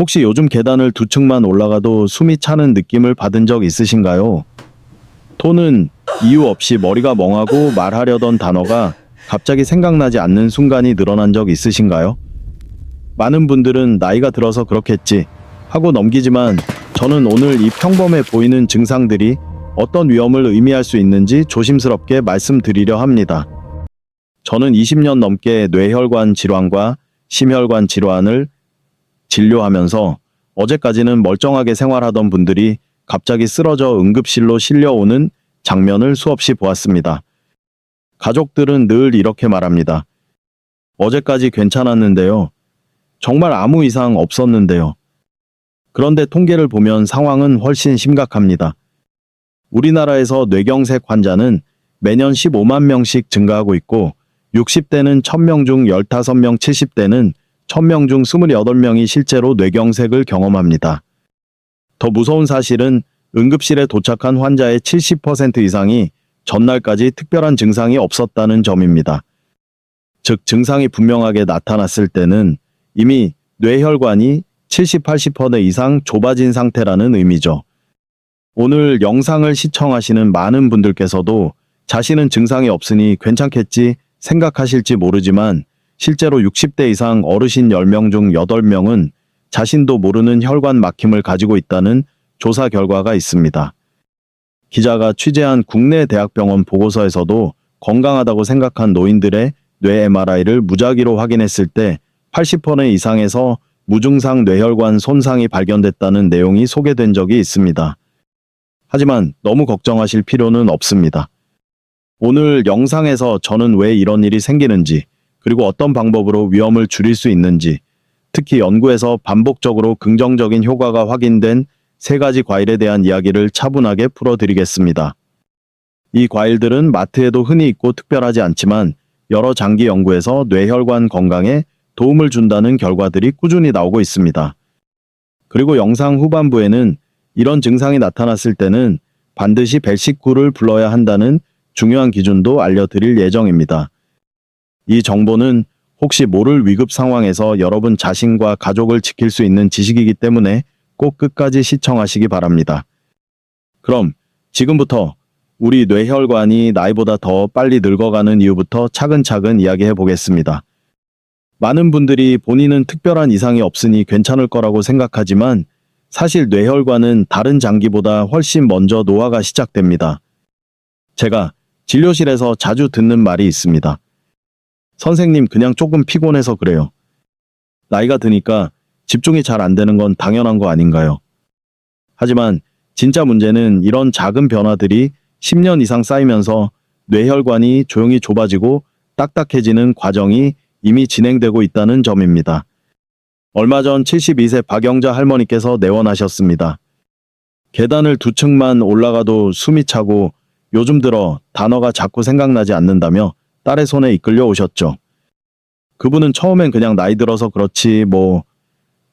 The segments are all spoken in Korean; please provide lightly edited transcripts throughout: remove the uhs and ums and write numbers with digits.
혹시 요즘 계단을 두 층만 올라가도 숨이 차는 느낌을 받은 적 있으신가요? 토는 이유 없이 머리가 멍하고 말하려던 단어가 갑자기 생각나지 않는 순간이 늘어난 적 있으신가요? 많은 분들은 나이가 들어서 그렇겠지 하고 넘기지만 저는 오늘 이 평범해 보이는 증상들이 어떤 위험을 의미할 수 있는지 조심스럽게 말씀드리려 합니다. 저는 20년 넘게 뇌혈관 질환과 심혈관 질환을 진료하면서 어제까지는 멀쩡하게 생활하던 분들이 갑자기 쓰러져 응급실로 실려오는 장면을 수없이 보았습니다. 가족들은 늘 이렇게 말합니다. 어제까지 괜찮았는데요. 정말 아무 이상 없었는데요. 그런데 통계를 보면 상황은 훨씬 심각합니다. 우리나라에서 뇌경색 환자는 매년 15만 명씩 증가하고 있고 60대는 1000명 중 15명, 70대는 1000명 중 28명이 실제로 뇌경색을 경험합니다. 더 무서운 사실은 응급실에 도착한 환자의 70% 이상이 전날까지 특별한 증상이 없었다는 점입니다. 즉 증상이 분명하게 나타났을 때는 이미 뇌혈관이 70, 80% 이상 좁아진 상태라는 의미죠. 오늘 영상을 시청하시는 많은 분들께서도 자신은 증상이 없으니 괜찮겠지 생각하실지 모르지만 실제로 60대 이상 어르신 10명 중 8명은 자신도 모르는 혈관 막힘을 가지고 있다는 조사 결과가 있습니다. 기자가 취재한 국내 대학병원 보고서에서도 건강하다고 생각한 노인들의 뇌 MRI를 무작위로 확인했을 때 80% 이상에서 무증상 뇌혈관 손상이 발견됐다는 내용이 소개된 적이 있습니다. 하지만 너무 걱정하실 필요는 없습니다. 오늘 영상에서 저는 왜 이런 일이 생기는지, 그리고 어떤 방법으로 위험을 줄일 수 있는지, 특히 연구에서 반복적으로 긍정적인 효과가 확인된 3가지 과일에 대한 이야기를 차분하게 풀어드리겠습니다. 이 과일들은 마트에도 흔히 있고 특별하지 않지만 여러 장기 연구에서 뇌혈관 건강에 도움을 준다는 결과들이 꾸준히 나오고 있습니다. 그리고 영상 후반부에는 이런 증상이 나타났을 때는 반드시 119를 불러야 한다는 중요한 기준도 알려드릴 예정입니다. 이 정보는 혹시 모를 위급 상황에서 여러분 자신과 가족을 지킬 수 있는 지식이기 때문에 꼭 끝까지 시청하시기 바랍니다. 그럼 지금부터 우리 뇌혈관이 나이보다 더 빨리 늙어가는 이유부터 차근차근 이야기해 보겠습니다. 많은 분들이 본인은 특별한 이상이 없으니 괜찮을 거라고 생각하지만 사실 뇌혈관은 다른 장기보다 훨씬 먼저 노화가 시작됩니다. 제가 진료실에서 자주 듣는 말이 있습니다. 선생님, 그냥 조금 피곤해서 그래요. 나이가 드니까 집중이 잘 안 되는 건 당연한 거 아닌가요? 하지만 진짜 문제는 이런 작은 변화들이 10년 이상 쌓이면서 뇌혈관이 조용히 좁아지고 딱딱해지는 과정이 이미 진행되고 있다는 점입니다. 얼마 전 72세 박영자 할머니께서 내원하셨습니다. 계단을 2층만 올라가도 숨이 차고 요즘 들어 단어가 자꾸 생각나지 않는다며 딸의 손에 이끌려 오셨죠. 그분은 처음엔 그냥 나이 들어서 그렇지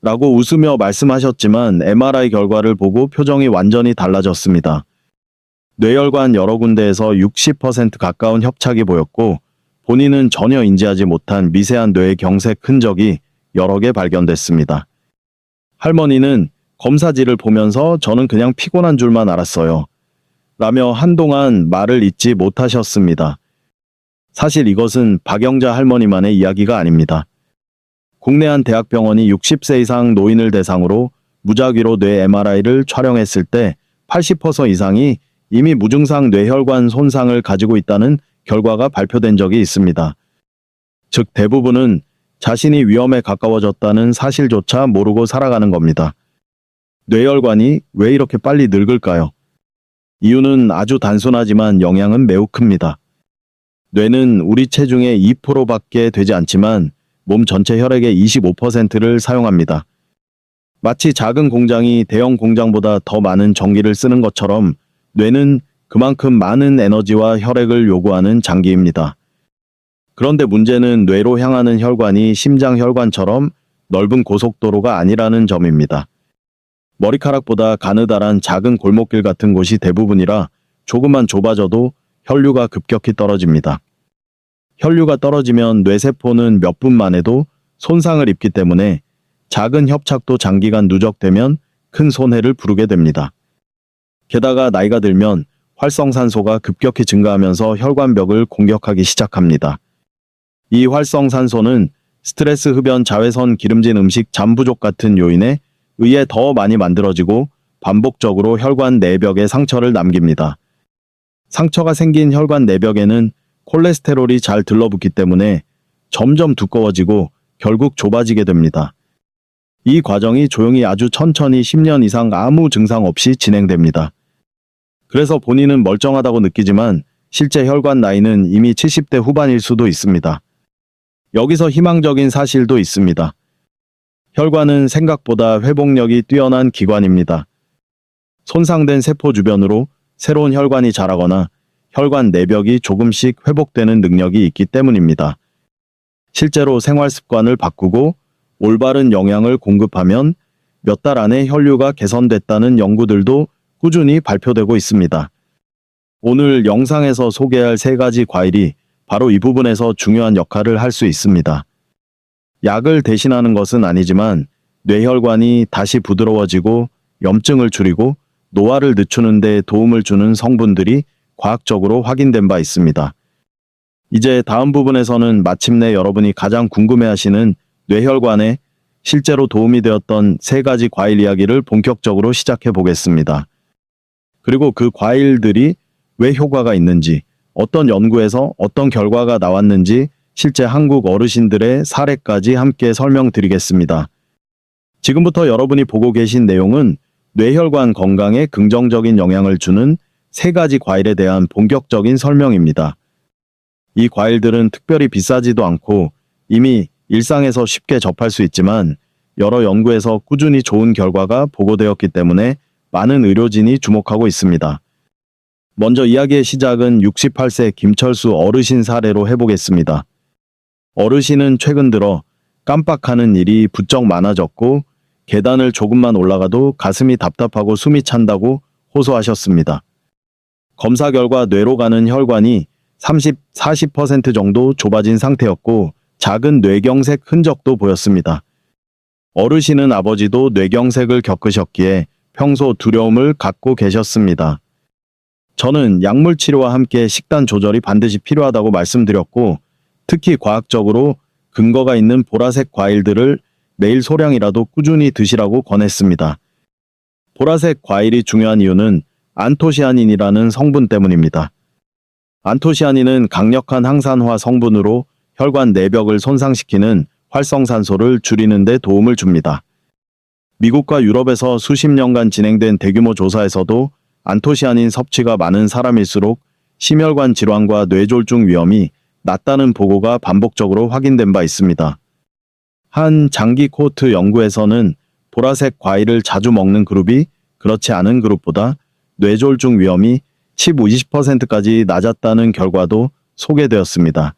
라고 웃으며 말씀하셨지만 MRI 결과를 보고 표정이 완전히 달라졌습니다. 뇌혈관 여러 군데에서 60% 가까운 협착이 보였고 본인은 전혀 인지하지 못한 미세한 뇌의 경색 흔적이 여러 개 발견됐습니다. 할머니는 검사지를 보면서 저는 그냥 피곤한 줄만 알았어요. 라며 한동안 말을 잇지 못하셨습니다. 사실 이것은 박영자 할머니만의 이야기가 아닙니다. 국내 한 대학병원이 60세 이상 노인을 대상으로 무작위로 뇌 MRI를 촬영했을 때 80% 이상이 이미 무증상 뇌혈관 손상을 가지고 있다는 결과가 발표된 적이 있습니다. 즉 대부분은 자신이 위험에 가까워졌다는 사실조차 모르고 살아가는 겁니다. 뇌혈관이 왜 이렇게 빨리 늙을까요? 이유는 아주 단순하지만 영향은 매우 큽니다. 뇌는 우리 체중의 2%밖에 되지 않지만 몸 전체 혈액의 25%를 사용합니다. 마치 작은 공장이 대형 공장보다 더 많은 전기를 쓰는 것처럼 뇌는 그만큼 많은 에너지와 혈액을 요구하는 장기입니다. 그런데 문제는 뇌로 향하는 혈관이 심장혈관처럼 넓은 고속도로가 아니라는 점입니다. 머리카락보다 가느다란 작은 골목길 같은 곳이 대부분이라 조금만 좁아져도 혈류가 급격히 떨어집니다. 혈류가 떨어지면 뇌세포는 몇 분 만에도 손상을 입기 때문에 작은 협착도 장기간 누적되면 큰 손해를 부르게 됩니다. 게다가 나이가 들면 활성산소가 급격히 증가하면서 혈관벽을 공격하기 시작합니다. 이 활성산소는 스트레스, 흡연, 자외선, 기름진 음식, 잠 부족 같은 요인에 의해 더 많이 만들어지고 반복적으로 혈관 내벽에 상처를 남깁니다. 상처가 생긴 혈관 내벽에는 콜레스테롤이 잘 들러붙기 때문에 점점 두꺼워지고 결국 좁아지게 됩니다. 이 과정이 조용히 아주 천천히 10년 이상 아무 증상 없이 진행됩니다. 그래서 본인은 멀쩡하다고 느끼지만 실제 혈관 나이는 이미 70대 후반일 수도 있습니다. 여기서 희망적인 사실도 있습니다. 혈관은 생각보다 회복력이 뛰어난 기관입니다. 손상된 세포 주변으로 새로운 혈관이 자라거나 혈관 내벽이 조금씩 회복되는 능력이 있기 때문입니다. 실제로 생활 습관을 바꾸고 올바른 영양을 공급하면 몇 달 안에 혈류가 개선됐다는 연구들도 꾸준히 발표되고 있습니다. 오늘 영상에서 소개할 3가지 과일이 바로 이 부분에서 중요한 역할을 할 수 있습니다. 약을 대신하는 것은 아니지만 뇌혈관이 다시 부드러워지고 염증을 줄이고 노화를 늦추는 데 도움을 주는 성분들이 과학적으로 확인된 바 있습니다. 이제 다음 부분에서는 마침내 여러분이 가장 궁금해하시는 뇌혈관에 실제로 도움이 되었던 3가지 과일 이야기를 본격적으로 시작해 보겠습니다. 그리고 그 과일들이 왜 효과가 있는지, 어떤 연구에서 어떤 결과가 나왔는지 실제 한국 어르신들의 사례까지 함께 설명드리겠습니다. 지금부터 여러분이 보고 계신 내용은 뇌혈관 건강에 긍정적인 영향을 주는 3가지 과일에 대한 본격적인 설명입니다. 이 과일들은 특별히 비싸지도 않고 이미 일상에서 쉽게 접할 수 있지만 여러 연구에서 꾸준히 좋은 결과가 보고되었기 때문에 많은 의료진이 주목하고 있습니다. 먼저 이야기의 시작은 68세 김철수 어르신 사례로 해보겠습니다. 어르신은 최근 들어 깜빡하는 일이 부쩍 많아졌고 계단을 조금만 올라가도 가슴이 답답하고 숨이 찬다고 호소하셨습니다. 검사 결과 뇌로 가는 혈관이 40% 정도 좁아진 상태였고 작은 뇌경색 흔적도 보였습니다. 어르신은 아버지도 뇌경색을 겪으셨기에 평소 두려움을 갖고 계셨습니다. 저는 약물 치료와 함께 식단 조절이 반드시 필요하다고 말씀드렸고 특히 과학적으로 근거가 있는 보라색 과일들을 매일 소량이라도 꾸준히 드시라고 권했습니다. 보라색 과일이 중요한 이유는 안토시아닌이라는 성분 때문입니다. 안토시아닌은 강력한 항산화 성분으로 혈관 내벽을 손상시키는 활성산소를 줄이는 데 도움을 줍니다. 미국과 유럽에서 수십 년간 진행된 대규모 조사에서도 안토시아닌 섭취가 많은 사람일수록 심혈관 질환과 뇌졸중 위험이 낮다는 보고가 반복적으로 확인된 바 있습니다. 한 장기 코호트 연구에서는 보라색 과일을 자주 먹는 그룹이 그렇지 않은 그룹보다 뇌졸중 위험이 15-20%까지 낮았다는 결과도 소개되었습니다.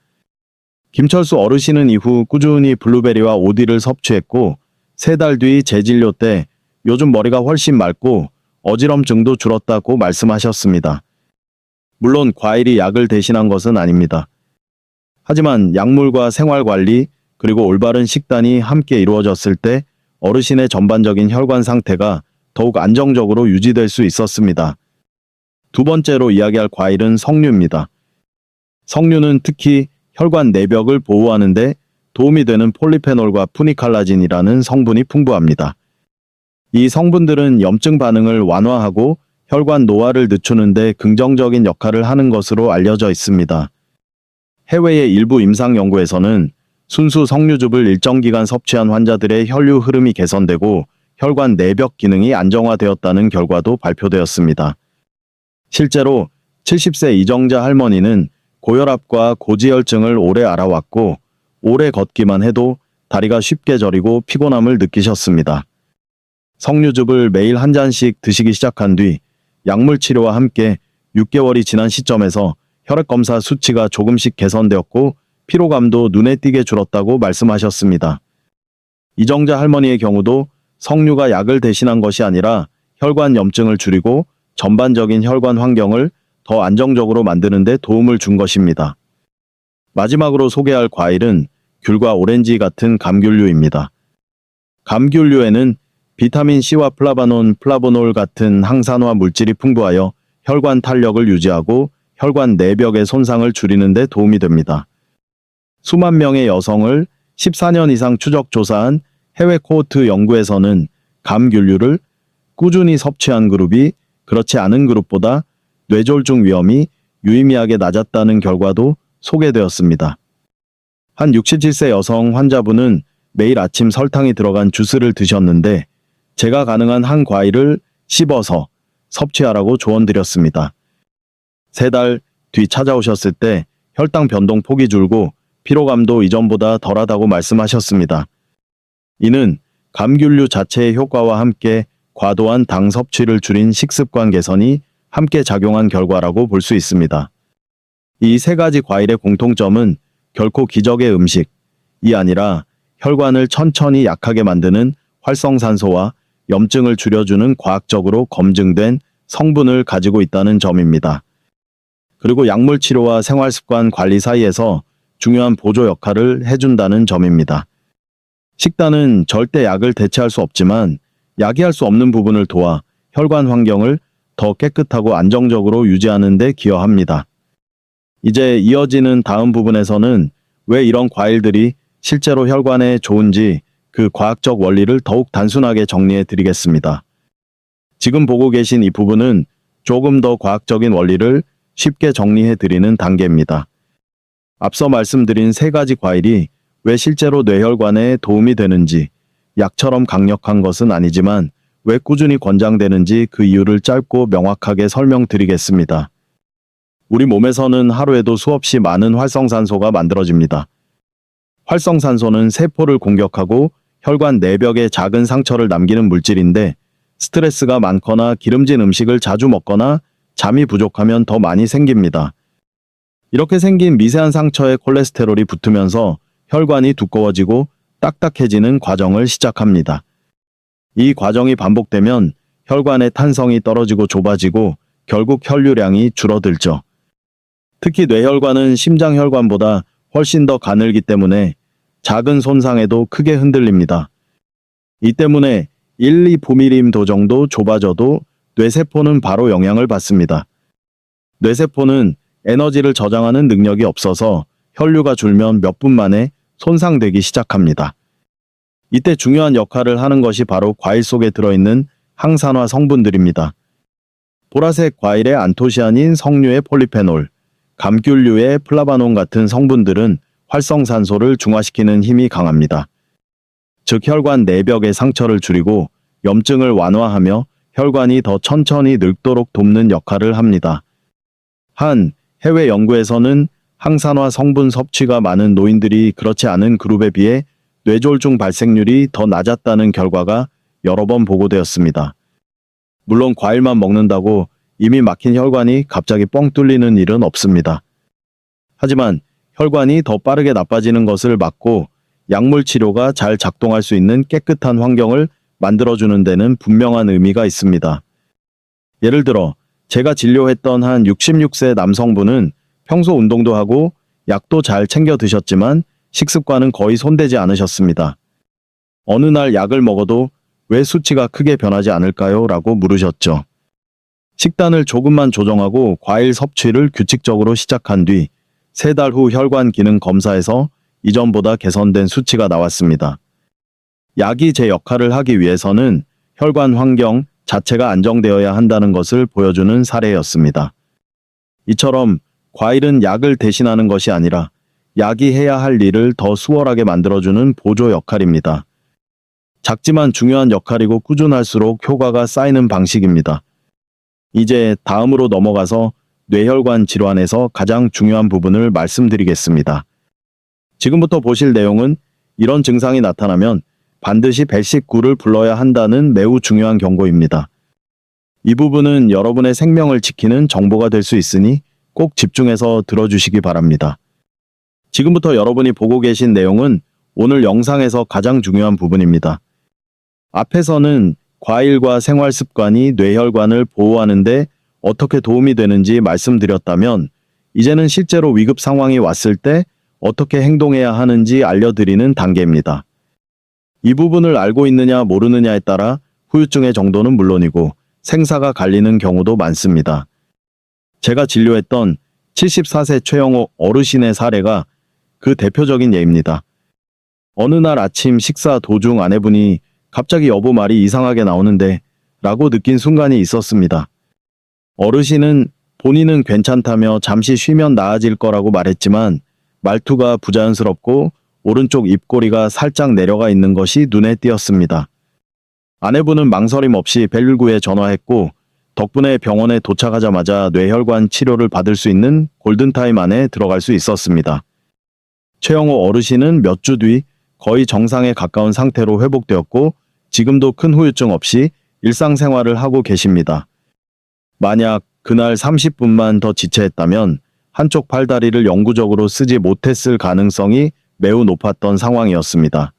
김철수 어르신은 이후 꾸준히 블루베리와 오디를 섭취했고 3달 뒤 재진료 때 요즘 머리가 훨씬 맑고 어지럼증도 줄었다고 말씀하셨습니다. 물론 과일이 약을 대신한 것은 아닙니다. 하지만 약물과 생활관리 그리고 올바른 식단이 함께 이루어졌을 때 어르신의 전반적인 혈관 상태가 더욱 안정적으로 유지될 수 있었습니다. 두 번째로 이야기할 과일은 석류입니다. 석류는 특히 혈관 내벽을 보호하는 데 도움이 되는 폴리페놀과 푸니칼라진이라는 성분이 풍부합니다. 이 성분들은 염증 반응을 완화하고 혈관 노화를 늦추는 데 긍정적인 역할을 하는 것으로 알려져 있습니다. 해외의 일부 임상 연구에서는 순수 석류즙을 일정 기간 섭취한 환자들의 혈류 흐름이 개선되고 혈관 내벽 기능이 안정화되었다는 결과도 발표되었습니다. 실제로 70세 이정자 할머니는 고혈압과 고지혈증을 오래 알아왔고 오래 걷기만 해도 다리가 쉽게 저리고 피곤함을 느끼셨습니다. 석류즙을 매일 한 잔씩 드시기 시작한 뒤 약물 치료와 함께 6개월이 지난 시점에서 혈액검사 수치가 조금씩 개선되었고 피로감도 눈에 띄게 줄었다고 말씀하셨습니다. 이정자 할머니의 경우도 석류가 약을 대신한 것이 아니라 혈관 염증을 줄이고 전반적인 혈관 환경을 더 안정적으로 만드는 데 도움을 준 것입니다. 마지막으로 소개할 과일은 귤과 오렌지 같은 감귤류입니다. 감귤류에는 비타민 C와 플라바논, 플라보놀 같은 항산화 물질이 풍부하여 혈관 탄력을 유지하고 혈관 내벽의 손상을 줄이는 데 도움이 됩니다. 수만 명의 여성을 14년 이상 추적 조사한 해외 코호트 연구에서는 감귤류를 꾸준히 섭취한 그룹이 그렇지 않은 그룹보다 뇌졸중 위험이 유의미하게 낮았다는 결과도 소개되었습니다. 한 67세 여성 환자분은 매일 아침 설탕이 들어간 주스를 드셨는데 제가 가능한 한 과일을 씹어서 섭취하라고 조언드렸습니다. 3달 뒤 찾아오셨을 때 혈당 변동 폭이 줄고 피로감도 이전보다 덜하다고 말씀하셨습니다. 이는 감귤류 자체의 효과와 함께 과도한 당 섭취를 줄인 식습관 개선이 함께 작용한 결과라고 볼 수 있습니다. 이 3가지 과일의 공통점은 결코 기적의 음식이 아니라 혈관을 천천히 약하게 만드는 활성산소와 염증을 줄여주는 과학적으로 검증된 성분을 가지고 있다는 점입니다. 그리고 약물 치료와 생활습관 관리 사이에서 중요한 보조 역할을 해준다는 점입니다. 식단은 절대 약을 대체할 수 없지만 약이 할 수 없는 부분을 도와 혈관 환경을 더 깨끗하고 안정적으로 유지하는 데 기여합니다. 이제 이어지는 다음 부분에서는 왜 이런 과일들이 실제로 혈관에 좋은지 그 과학적 원리를 더욱 단순하게 정리해 드리겠습니다. 지금 보고 계신 이 부분은 조금 더 과학적인 원리를 쉽게 정리해 드리는 단계입니다. 앞서 말씀드린 3가지 과일이 왜 실제로 뇌혈관에 도움이 되는지, 약처럼 강력한 것은 아니지만 왜 꾸준히 권장되는지 그 이유를 짧고 명확하게 설명드리겠습니다. 우리 몸에서는 하루에도 수없이 많은 활성산소가 만들어집니다. 활성산소는 세포를 공격하고 혈관 내벽에 작은 상처를 남기는 물질인데 스트레스가 많거나 기름진 음식을 자주 먹거나 잠이 부족하면 더 많이 생깁니다. 이렇게 생긴 미세한 상처에 콜레스테롤이 붙으면서 혈관이 두꺼워지고 딱딱해지는 과정을 시작합니다. 이 과정이 반복되면 혈관의 탄성이 떨어지고 좁아지고 결국 혈류량이 줄어들죠. 특히 뇌혈관은 심장혈관보다 훨씬 더 가늘기 때문에 작은 손상에도 크게 흔들립니다. 이 때문에 1~2 정도 좁아져도 뇌세포는 바로 영향을 받습니다. 뇌세포는 에너지를 저장하는 능력이 없어서 혈류가 줄면 몇 분 만에 손상되기 시작합니다. 이때 중요한 역할을 하는 것이 바로 과일 속에 들어있는 항산화 성분들입니다. 보라색 과일의 안토시아닌 석류의 폴리페놀, 감귤류의 플라바논 같은 성분들은 활성산소를 중화시키는 힘이 강합니다. 즉 혈관 내벽의 상처를 줄이고 염증을 완화하며 혈관이 더 천천히 늙도록 돕는 역할을 합니다. 한 해외 연구에서는 항산화 성분 섭취가 많은 노인들이 그렇지 않은 그룹에 비해 뇌졸중 발생률이 더 낮았다는 결과가 여러 번 보고되었습니다. 물론 과일만 먹는다고 이미 막힌 혈관이 갑자기 뻥 뚫리는 일은 없습니다. 하지만 혈관이 더 빠르게 나빠지는 것을 막고 약물 치료가 잘 작동할 수 있는 깨끗한 환경을 만들어주는 데는 분명한 의미가 있습니다. 예를 들어 제가 진료했던 한 66세 남성분은 평소 운동도 하고 약도 잘 챙겨 드셨지만 식습관은 거의 손대지 않으셨습니다. 어느 날 약을 먹어도 왜 수치가 크게 변하지 않을까요? 라고 물으셨죠. 식단을 조금만 조정하고 과일 섭취를 규칙적으로 시작한 뒤 3달 후 혈관 기능 검사에서 이전보다 개선된 수치가 나왔습니다. 약이 제 역할을 하기 위해서는 혈관 환경 자체가 안정되어야 한다는 것을 보여주는 사례였습니다. 이처럼 과일은 약을 대신하는 것이 아니라 약이 해야 할 일을 더 수월하게 만들어주는 보조 역할입니다. 작지만 중요한 역할이고 꾸준할수록 효과가 쌓이는 방식입니다. 이제 다음으로 넘어가서 뇌혈관 질환에서 가장 중요한 부분을 말씀드리겠습니다. 지금부터 보실 내용은 이런 증상이 나타나면 반드시 119를 불러야 한다는 매우 중요한 경고입니다. 이 부분은 여러분의 생명을 지키는 정보가 될 수 있으니 꼭 집중해서 들어주시기 바랍니다. 지금부터 여러분이 보고 계신 내용은 오늘 영상에서 가장 중요한 부분입니다. 앞에서는 과일과 생활 습관이 뇌혈관을 보호하는데 어떻게 도움이 되는지 말씀드렸다면 이제는 실제로 위급 상황이 왔을 때 어떻게 행동해야 하는지 알려드리는 단계입니다. 이 부분을 알고 있느냐 모르느냐에 따라 후유증의 정도는 물론이고 생사가 갈리는 경우도 많습니다. 제가 진료했던 74세 최영호 어르신의 사례가 그 대표적인 예입니다. 어느 날 아침 식사 도중 아내분이 갑자기 여보 말이 이상하게 나오는데 라고 느낀 순간이 있었습니다. 어르신은 본인은 괜찮다며 잠시 쉬면 나아질 거라고 말했지만 말투가 부자연스럽고 오른쪽 입꼬리가 살짝 내려가 있는 것이 눈에 띄었습니다. 아내분은 망설임 없이 119에 전화했고 덕분에 병원에 도착하자마자 뇌혈관 치료를 받을 수 있는 골든타임 안에 들어갈 수 있었습니다. 최영호 어르신은 몇 주 뒤 거의 정상에 가까운 상태로 회복되었고 지금도 큰 후유증 없이 일상생활을 하고 계십니다. 만약 그날 30분만 더 지체했다면 한쪽 팔다리를 영구적으로 쓰지 못했을 가능성이 매우 높았던 상황이었습니다.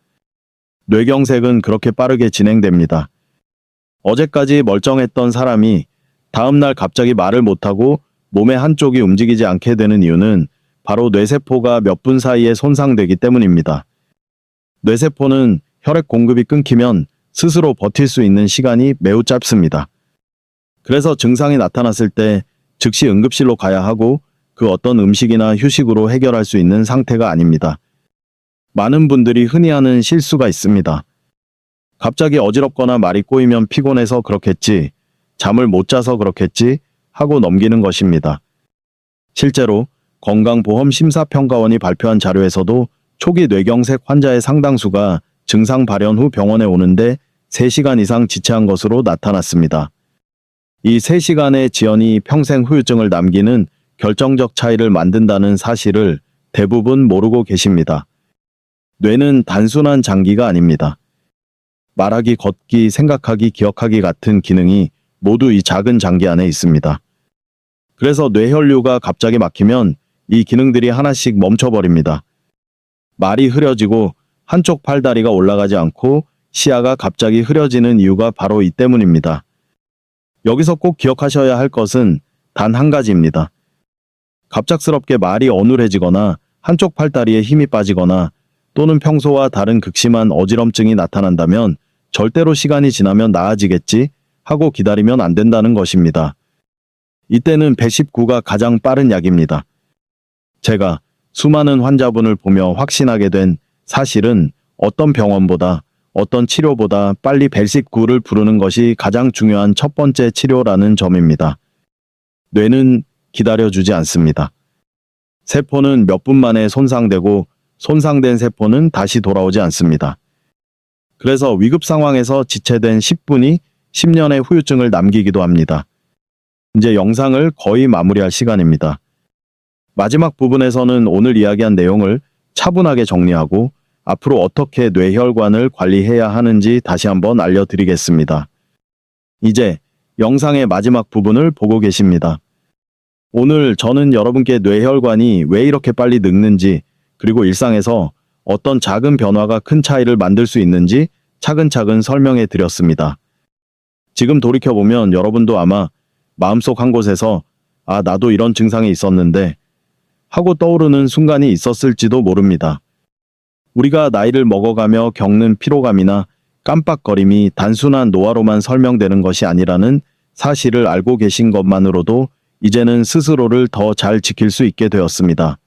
뇌경색은 그렇게 빠르게 진행됩니다. 어제까지 멀쩡했던 사람이 다음날 갑자기 말을 못하고 몸의 한쪽이 움직이지 않게 되는 이유는 바로 뇌세포가 몇 분 사이에 손상되기 때문입니다. 뇌세포는 혈액 공급이 끊기면 스스로 버틸 수 있는 시간이 매우 짧습니다. 그래서 증상이 나타났을 때 즉시 응급실로 가야 하고 그 어떤 음식이나 휴식으로 해결할 수 있는 상태가 아닙니다. 많은 분들이 흔히 하는 실수가 있습니다. 갑자기 어지럽거나 말이 꼬이면 피곤해서 그렇겠지, 잠을 못 자서 그렇겠지 하고 넘기는 것입니다. 실제로 건강보험심사평가원이 발표한 자료에서도 초기 뇌경색 환자의 상당수가 증상 발현 후 병원에 오는데 3시간 이상 지체한 것으로 나타났습니다. 이 3시간의 지연이 평생 후유증을 남기는 결정적 차이를 만든다는 사실을 대부분 모르고 계십니다. 뇌는 단순한 장기가 아닙니다. 말하기, 걷기, 생각하기, 기억하기 같은 기능이 모두 이 작은 장기 안에 있습니다. 그래서 뇌혈류가 갑자기 막히면 이 기능들이 하나씩 멈춰버립니다. 말이 흐려지고 한쪽 팔다리가 올라가지 않고 시야가 갑자기 흐려지는 이유가 바로 이 때문입니다. 여기서 꼭 기억하셔야 할 것은 단 한 가지입니다. 갑작스럽게 말이 어눌해지거나 한쪽 팔다리에 힘이 빠지거나 또는 평소와 다른 극심한 어지럼증이 나타난다면 절대로 시간이 지나면 나아지겠지 하고 기다리면 안 된다는 것입니다. 이때는 119가 가장 빠른 약입니다. 제가 수많은 환자분을 보며 확신하게 된 사실은 어떤 병원보다 어떤 치료보다 빨리 119를 부르는 것이 가장 중요한 첫 번째 치료라는 점입니다. 뇌는 기다려주지 않습니다. 세포는 몇 분 만에 손상되고 손상된 세포는 다시 돌아오지 않습니다. 그래서 위급 상황에서 지체된 10분이 10년의 후유증을 남기기도 합니다. 이제 영상을 거의 마무리할 시간입니다. 마지막 부분에서는 오늘 이야기한 내용을 차분하게 정리하고 앞으로 어떻게 뇌혈관을 관리해야 하는지 다시 한번 알려드리겠습니다. 이제 영상의 마지막 부분을 보고 계십니다. 오늘 저는 여러분께 뇌혈관이 왜 이렇게 빨리 늙는지 그리고 일상에서 어떤 작은 변화가 큰 차이를 만들 수 있는지 차근차근 설명해 드렸습니다. 지금 돌이켜보면 여러분도 아마 마음속 한 곳에서 아, 나도 이런 증상이 있었는데 하고 떠오르는 순간이 있었을지도 모릅니다. 우리가 나이를 먹어가며 겪는 피로감이나 깜빡거림이 단순한 노화로만 설명되는 것이 아니라는 사실을 알고 계신 것만으로도 이제는 스스로를 더 잘 지킬 수 있게 되었습니다.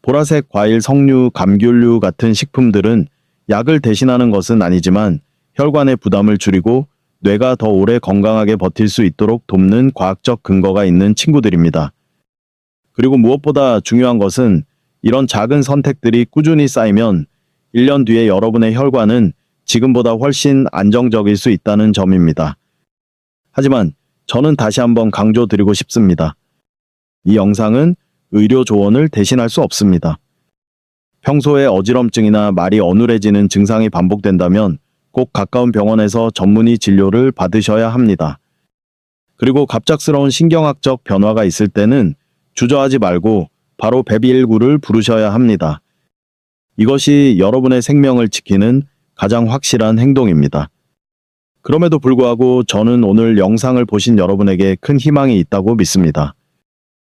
보라색 과일, 석류, 감귤류 같은 식품들은 약을 대신하는 것은 아니지만 혈관의 부담을 줄이고 뇌가 더 오래 건강하게 버틸 수 있도록 돕는 과학적 근거가 있는 친구들입니다. 그리고 무엇보다 중요한 것은 이런 작은 선택들이 꾸준히 쌓이면 1년 뒤에 여러분의 혈관은 지금보다 훨씬 안정적일 수 있다는 점입니다. 하지만 저는 다시 한번 강조드리고 싶습니다. 이 영상은 의료 조언을 대신할 수 없습니다. 평소에 어지럼증이나 말이 어눌해지는 증상이 반복된다면 꼭 가까운 병원에서 전문의 진료를 받으셔야 합니다. 그리고 갑작스러운 신경학적 변화가 있을 때는 주저하지 말고 바로 119를 부르셔야 합니다. 이것이 여러분의 생명을 지키는 가장 확실한 행동입니다. 그럼에도 불구하고 저는 오늘 영상을 보신 여러분에게 큰 희망이 있다고 믿습니다.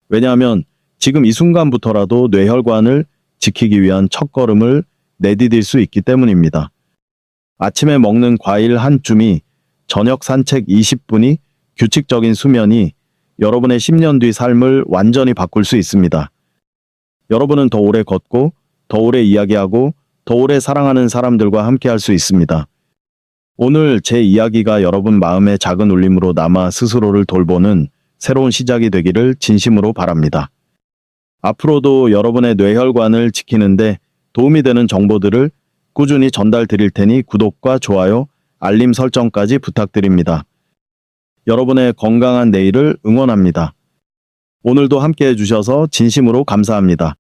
왜냐하면 지금 이 순간부터라도 뇌혈관을 지키기 위한 첫걸음을 내디딜 수 있기 때문입니다. 아침에 먹는 과일 한 줌이, 저녁 산책 20분이, 규칙적인 수면이 여러분의 10년 뒤 삶을 완전히 바꿀 수 있습니다. 여러분은 더 오래 걷고, 더 오래 이야기하고, 더 오래 사랑하는 사람들과 함께 할 수 있습니다. 오늘 제 이야기가 여러분 마음의 작은 울림으로 남아 스스로를 돌보는 새로운 시작이 되기를 진심으로 바랍니다. 앞으로도 여러분의 뇌혈관을 지키는데 도움이 되는 정보들을 꾸준히 전달 드릴 테니 구독과 좋아요, 알림 설정까지 부탁드립니다. 여러분의 건강한 내일을 응원합니다. 오늘도 함께 해주셔서 진심으로 감사합니다.